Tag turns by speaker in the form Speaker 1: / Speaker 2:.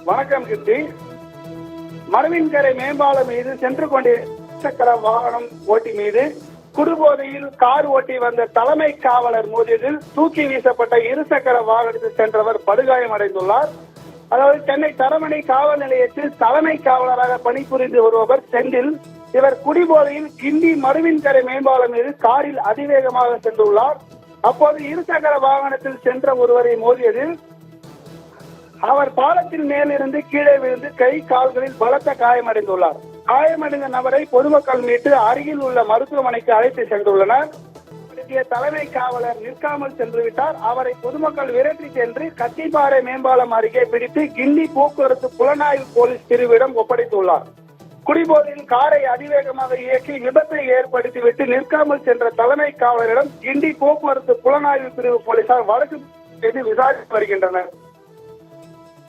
Speaker 1: வணக்கம் கிருத்தி. மரவின்கரை மேம்பாலம் மீது சென்று கொண்டிருக்கிற வாகனம் ஓட்டி மீது குடிபோதையில் கார் ஓட்டி வந்த தலைமை காவலர் மோதியதில் தூக்கி வீசப்பட்ட இருசக்கர வாகனத்தில் சென்றவர் படுகாயம் அடைந்துள்ளார். அதாவது சென்னை தரமணி காவல் நிலையத்தில் தலைமை காவலராக பணிபுரிந்து வருபவர் செந்தில். இவர் குடிபோதையில் கிண்டி மரவின்கரை மேம்பாலம் மீது காரில் அதிவேகமாக சென்றுள்ளார். அப்போது இருசக்கர வாகனத்தில் சென்ற ஒருவரை மோதியதில் அவர் பாலத்தின் மேலிருந்து கீழே விழுந்து கை கால்களில் பலத்த காயமடைந்துள்ளார். காயமடைந்த நபரை பொதுமக்கள் மீட்டு அருகில் உள்ள மருத்துவமனைக்கு அழைத்து சென்றுள்ளனர். தலைமை காவலர் நிற்காமல் சென்றுவிட்டார். அவரை பொதுமக்கள் விரட்டி சென்று கத்திப்பாறை மேம்பாலம் அருகே பிடித்து கிண்டி போக்குவரத்து புலனாய்வு போலீஸ் பிரிவிடம் ஒப்படைத்துள்ளார். குடிபோதையில் காரை அதிவேகமாக இயக்கி விபத்தை ஏற்படுத்திவிட்டு நிற்காமல் சென்ற தலைமை காவலரிடம் கிண்டி போக்குவரத்து புலனாய்வு பிரிவு போலீசார் வழக்கு செய்து விசாரித்து வருகின்றனர்.